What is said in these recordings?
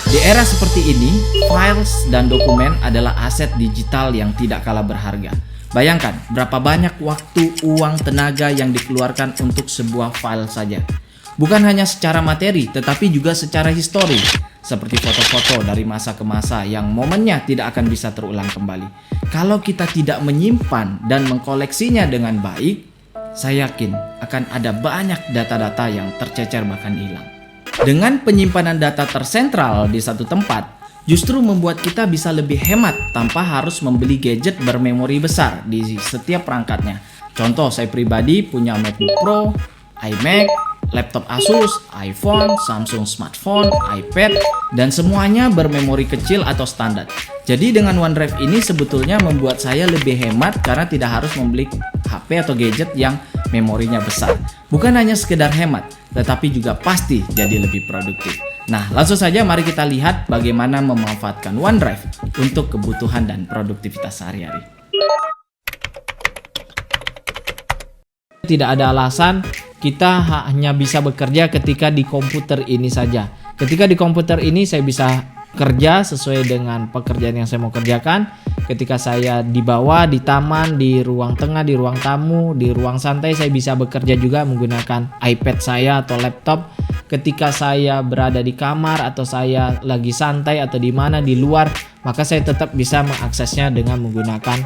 Di era seperti ini, files dan dokumen adalah aset digital yang tidak kalah berharga. Bayangkan berapa banyak waktu, uang, tenaga yang dikeluarkan untuk sebuah file saja. Bukan hanya secara materi, tetapi juga secara histori. Seperti foto-foto dari masa ke masa yang momennya tidak akan bisa terulang kembali. Kalau kita tidak menyimpan dan mengkoleksinya dengan baik, saya yakin akan ada banyak data-data yang tercecer bahkan hilang. Dengan penyimpanan data tersentral di satu tempat, justru membuat kita bisa lebih hemat tanpa harus membeli gadget bermemori besar di setiap perangkatnya. Contoh, saya pribadi punya MacBook Pro, iMac, laptop Asus, iPhone, Samsung smartphone, iPad, dan semuanya bermemori kecil atau standar. Jadi dengan OneDrive ini sebetulnya membuat saya lebih hemat karena tidak harus membeli HP atau gadget yang memorinya besar. Bukan hanya sekedar hemat, tetapi juga pasti jadi lebih produktif. Nah, langsung saja mari kita lihat bagaimana memanfaatkan OneDrive untuk kebutuhan dan produktivitas sehari-hari. Tidak ada alasan kita hanya bisa bekerja ketika di komputer ini saja. Ketika di komputer ini saya bisa kerja sesuai dengan pekerjaan yang saya mau kerjakan. Ketika saya di bawah, di taman, di ruang tengah, di ruang tamu, di ruang santai, saya bisa bekerja juga menggunakan iPad saya atau laptop. Ketika saya berada di kamar atau saya lagi santai atau di mana di luar, maka saya tetap bisa mengaksesnya dengan menggunakan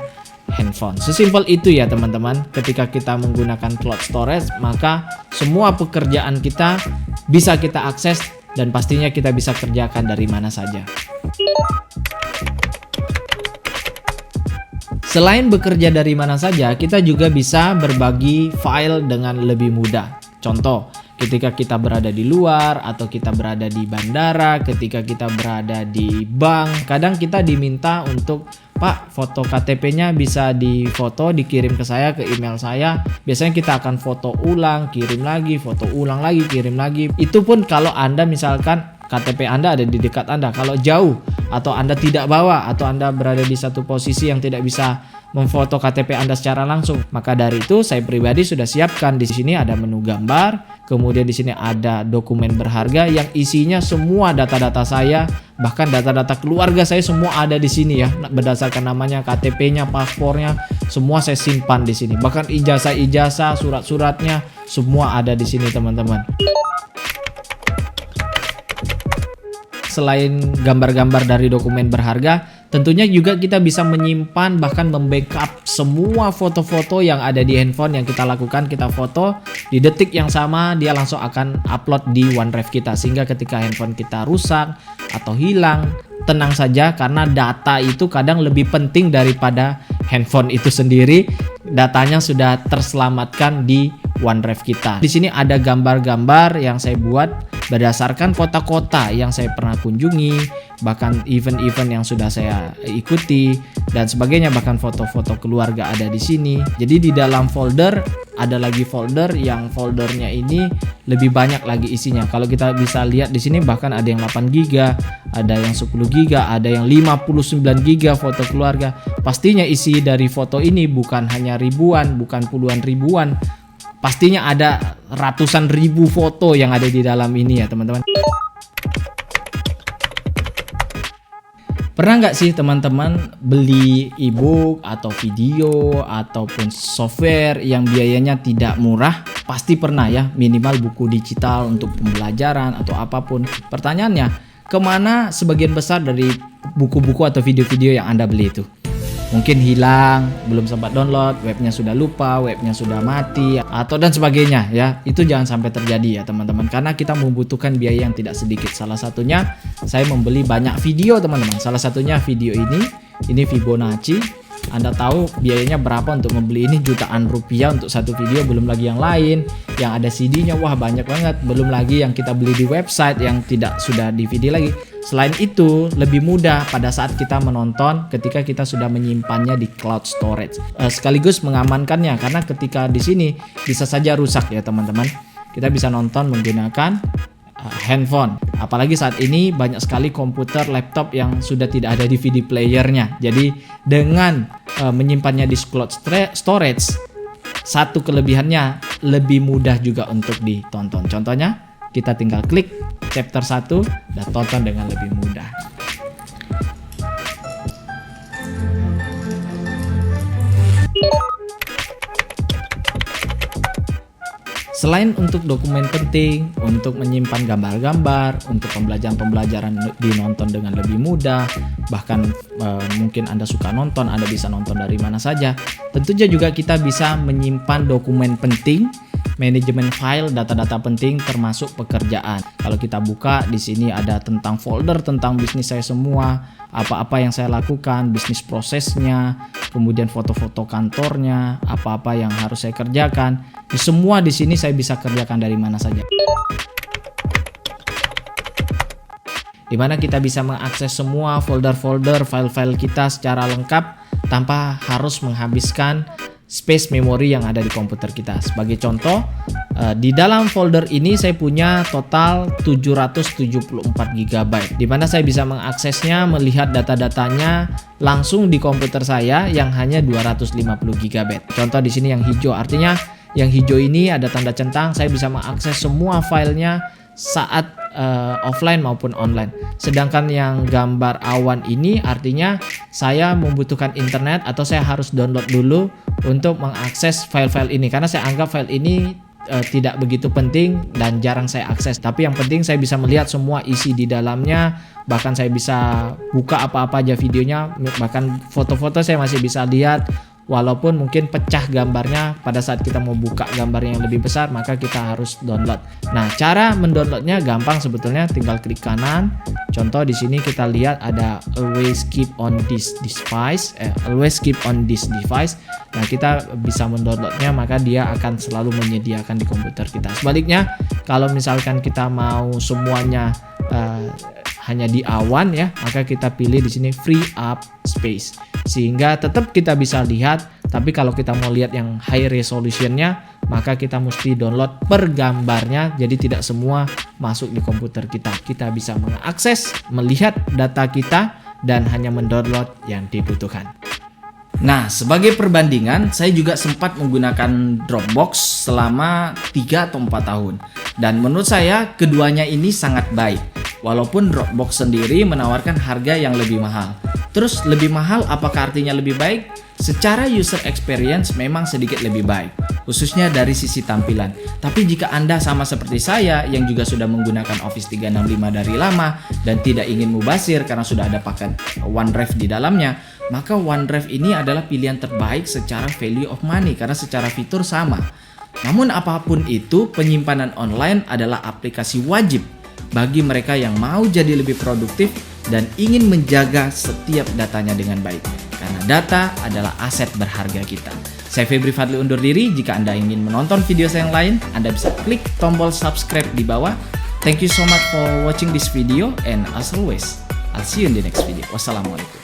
handphone. Sesimpel itu ya teman-teman. Ketika kita menggunakan cloud storage, maka semua pekerjaan kita bisa kita akses dan pastinya kita bisa kerjakan dari mana saja. Selain bekerja dari mana saja, kita juga bisa berbagi file dengan lebih mudah. Contoh, ketika kita berada di luar atau kita berada di bandara, ketika kita berada di bank, kadang kita diminta untuk, Pak, foto KTP-nya bisa difoto, dikirim ke saya, ke email saya. Biasanya kita akan foto ulang, kirim lagi, foto ulang lagi, kirim lagi. Itu pun kalau Anda misalkan KTP Anda ada di dekat Anda. Kalau jauh atau Anda tidak bawa atau Anda berada di satu posisi yang tidak bisa memfoto KTP Anda secara langsung, maka dari itu saya pribadi sudah siapkan. Di sini ada menu gambar, kemudian di sini ada dokumen berharga yang isinya semua data-data saya, bahkan data-data keluarga saya semua ada di sini ya, berdasarkan namanya, KTP-nya, paspornya, semua saya simpan di sini. Bahkan ijazah-ijazah, surat-suratnya semua ada di sini teman-teman. Selain gambar-gambar dari dokumen berharga, tentunya juga kita bisa menyimpan bahkan membackup semua foto-foto yang ada di handphone yang kita lakukan. Kita foto di detik yang sama, dia langsung akan upload di OneDrive kita, sehingga ketika handphone kita rusak atau hilang, tenang saja karena data itu kadang lebih penting daripada handphone itu sendiri. Datanya sudah terselamatkan di OneDrive kita. Di sini ada gambar-gambar yang saya buat berdasarkan kota-kota yang saya pernah kunjungi, bahkan event-event yang sudah saya ikuti dan sebagainya, bahkan foto-foto keluarga ada di sini. Jadi di dalam folder ada lagi folder yang foldernya ini lebih banyak lagi isinya. Kalau kita bisa lihat di sini bahkan ada yang 8 GB, ada yang 10 GB, ada yang 59 GB foto keluarga. Pastinya isi dari foto ini bukan hanya ribuan, bukan puluhan ribuan. Pastinya ada ratusan ribu foto yang ada di dalam ini ya teman-teman. Pernah nggak sih teman-teman beli ebook atau video ataupun software yang biayanya tidak murah? Pasti pernah ya, minimal buku digital untuk pembelajaran atau apapun. Pertanyaannya, kemana sebagian besar dari buku-buku atau video-video yang Anda beli itu? Mungkin hilang, belum sempat download, webnya sudah lupa, webnya sudah mati, atau dan sebagainya ya. Itu jangan sampai terjadi ya teman-teman, karena kita membutuhkan biaya yang tidak sedikit. Salah satunya saya membeli banyak video teman-teman. Salah satunya video ini Fibonacci. Anda tahu biayanya berapa untuk membeli ini? Jutaan rupiah untuk satu video, belum lagi yang lain yang ada CD-nya, wah banyak banget. Belum lagi yang kita beli di website yang tidak sudah DVD lagi. Selain itu, lebih mudah pada saat kita menonton ketika kita sudah menyimpannya di cloud storage. Sekaligus mengamankannya, karena ketika di sini bisa saja rusak ya teman-teman. Kita bisa nonton menggunakan handphone. Apalagi saat ini banyak sekali komputer, laptop yang sudah tidak ada DVD playernya. Jadi dengan menyimpannya di cloud storage, satu kelebihannya lebih mudah juga untuk ditonton. Contohnya, kita tinggal klik chapter 1 dan tonton dengan lebih mudah. Selain untuk dokumen penting, untuk menyimpan gambar-gambar, untuk pembelajaran dinonton dengan lebih mudah, bahkan mungkin Anda suka nonton, Anda bisa nonton dari mana saja. Tentunya juga kita bisa menyimpan dokumen penting, manajemen file, data-data penting termasuk pekerjaan. Kalau kita buka di sini ada tentang folder tentang bisnis saya semua, apa-apa yang saya lakukan, bisnis prosesnya, kemudian foto-foto kantornya, apa-apa yang harus saya kerjakan. Semua di sini saya bisa kerjakan dari mana saja. Di mana kita bisa mengakses semua folder-folder, file-file kita secara lengkap tanpa harus menghabiskan space memori yang ada di komputer kita. Sebagai contoh, di dalam folder ini saya punya total 774 GB, di mana saya bisa mengaksesnya, melihat data-datanya langsung di komputer saya yang hanya 250 GB. Contoh di sini yang hijau, artinya yang hijau ini ada tanda centang, saya bisa mengakses semua filenya saat offline maupun online. Sedangkan yang gambar awan ini artinya saya membutuhkan internet atau saya harus download dulu untuk mengakses file-file ini, karena saya anggap file ini tidak begitu penting dan jarang saya akses. Tapi yang penting saya bisa melihat semua isi di dalamnya, bahkan saya bisa buka apa-apa aja videonya, bahkan foto-foto saya masih bisa lihat. Walaupun mungkin pecah gambarnya pada saat kita mau buka gambar yang lebih besar, maka kita harus download. Nah, cara mendownloadnya gampang sebetulnya, tinggal klik kanan. Contoh di sini kita lihat ada always keep on this device, Nah, kita bisa mendownloadnya, maka dia akan selalu menyediakan di komputer kita. Sebaliknya, kalau misalkan kita mau semuanya hanya di awan ya, maka kita pilih di sini free up space, sehingga tetap kita bisa lihat. Tapi kalau kita mau lihat yang high resolutionnya, maka kita mesti download per gambarnya, jadi tidak semua masuk di komputer kita. Kita bisa mengakses, melihat data kita, dan hanya mendownload yang dibutuhkan. Nah, sebagai perbandingan, saya juga sempat menggunakan Dropbox selama 3 atau 4 tahun. Dan menurut saya keduanya ini sangat baik. Walaupun Dropbox sendiri menawarkan harga yang lebih mahal. Terus lebih mahal apakah artinya lebih baik? Secara user experience memang sedikit lebih baik, khususnya dari sisi tampilan. Tapi jika Anda sama seperti saya yang juga sudah menggunakan Office 365 dari lama dan tidak ingin mubazir karena sudah ada paket OneDrive di dalamnya, maka OneDrive ini adalah pilihan terbaik secara value of money karena secara fitur sama. Namun apapun itu, penyimpanan online adalah aplikasi wajib bagi mereka yang mau jadi lebih produktif dan ingin menjaga setiap datanya dengan baik. Karena data adalah aset berharga kita. Saya Febri Fadli undur diri. Jika Anda ingin menonton video saya yang lain, Anda bisa klik tombol subscribe di bawah. Thank you so much for watching this video, and as always, I'll see you in the next video. Wassalamualaikum.